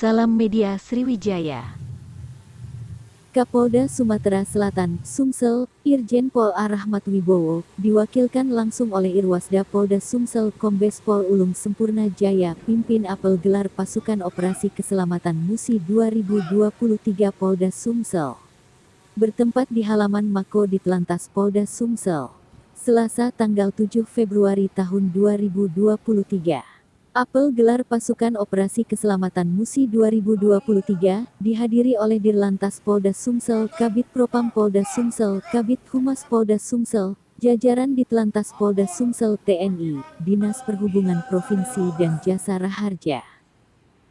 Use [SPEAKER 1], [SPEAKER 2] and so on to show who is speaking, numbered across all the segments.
[SPEAKER 1] Salam Media Sriwijaya.
[SPEAKER 2] Kapolda Sumatera Selatan, Sumsel, Irjen Pol A. Rahmat Wibowo, diwakilkan langsung oleh Irwasda Polda Sumsel Kombes Pol Ulung Sempurna Jaya, pimpin apel gelar pasukan operasi keselamatan Musi 2023 Polda Sumsel. Bertempat di halaman Mako Ditlantas Polda Sumsel. Selasa tanggal 7 Februari tahun 2023. Apel gelar pasukan operasi keselamatan Musi 2023 dihadiri oleh Dirlantas Polda Sumsel, Kabid Propam Polda Sumsel, Kabid Humas Polda Sumsel, jajaran Ditlantas Polda Sumsel TNI, Dinas Perhubungan Provinsi dan Jasara Harja.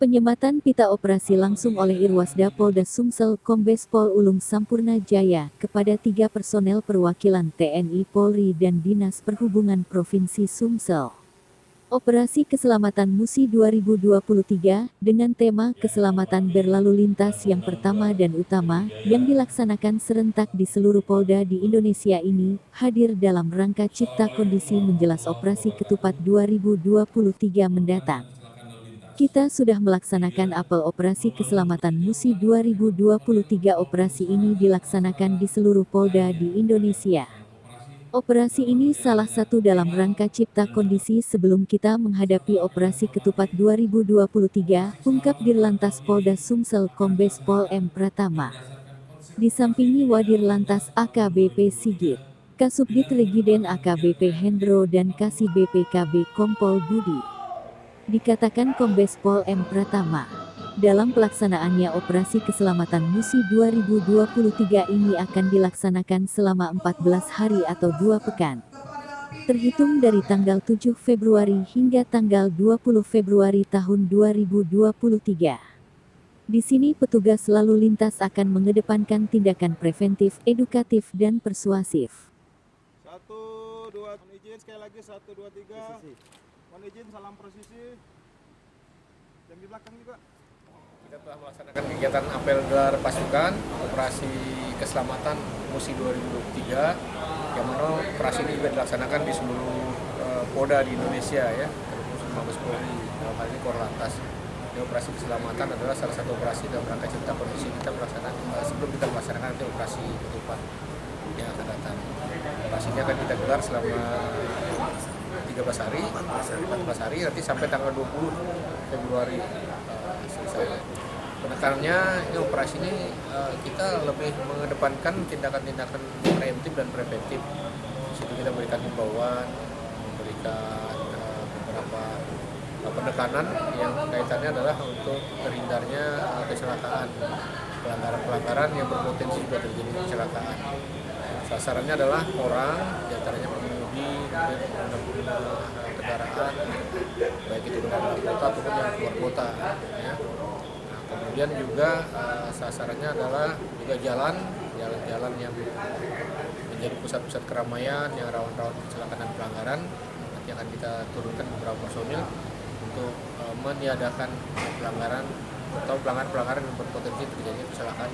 [SPEAKER 2] Penyematan pita operasi langsung oleh Irwasda Polda Sumsel Kombes Pol Ulung Sampurna Jaya kepada 3 personel perwakilan TNI Polri dan Dinas Perhubungan Provinsi Sumsel. Operasi Keselamatan Musi 2023 dengan tema Keselamatan Berlalu Lintas yang pertama dan utama yang dilaksanakan serentak di seluruh polda di Indonesia ini hadir dalam rangka cipta kondisi menjelas Operasi Ketupat 2023 mendatang. Kita sudah melaksanakan apel Operasi Keselamatan Musi 2023. Operasi ini dilaksanakan di seluruh polda di Indonesia. Operasi ini salah satu dalam rangka cipta kondisi sebelum kita menghadapi Operasi Ketupat 2023, ungkap Dirlantas Polda Sumsel Kombes Pol M. Pratama. Disampingi Wadirlantas AKBP Sigit, Kasubdit Regiden AKBP Hendro dan Kasih BPKB Kompol Budi. Dikatakan Kombes Pol M. Pratama. Dalam pelaksanaannya Operasi Keselamatan Musi 2023 ini akan dilaksanakan selama 14 hari atau 2 pekan. Terhitung dari tanggal 7 Februari hingga tanggal 20 Februari tahun 2023. Di sini petugas lalu lintas akan mengedepankan tindakan preventif, edukatif, dan persuasif.
[SPEAKER 3] 1, 2, mohon izin sekali lagi 1, 2, 3. Mohon izin salam presisi. Yang di belakang juga.
[SPEAKER 4] Kita telah melaksanakan kegiatan apel gelar pasukan operasi keselamatan Musi 2023, yang mana operasi ini juga dilaksanakan di seluruh polda di Indonesia ya, termasuk Mabes Polri, dalam hal ini Korlantas. Jadi operasi keselamatan adalah salah satu operasi dalam rangka cipta kondisi kita melaksanakan sebelum kita melaksanakan nanti operasi ketupat yang akan datang. Operasi ini akan kita gelar selama 13 hari, 14 hari, nanti sampai tanggal 20 Februari selesai. Penekanannya ini operasi ini kita lebih mengedepankan tindakan-tindakan preventif dan preventif. Di situ kita memberikan himbauan, memberikan beberapa penekanan yang kaitannya adalah untuk terhindarnya kecelakaan, pelanggaran-pelanggaran yang berpotensi juga terjadi kecelakaan. Sasarannya adalah orang, diantaranya pengemudi, pengguna kendaraan, baik itu kendaraan kota ataupun yang keluar kota. Ya. Nah, kemudian juga sasarannya adalah juga jalan-jalan yang menjadi pusat-pusat keramaian yang rawan-rawan kecelakaan dan pelanggaran. Nanti akan kita turunkan beberapa personil untuk meniadakan pelanggaran atau pelanggaran-pelanggaran yang berpotensi terjadi kecelakaan.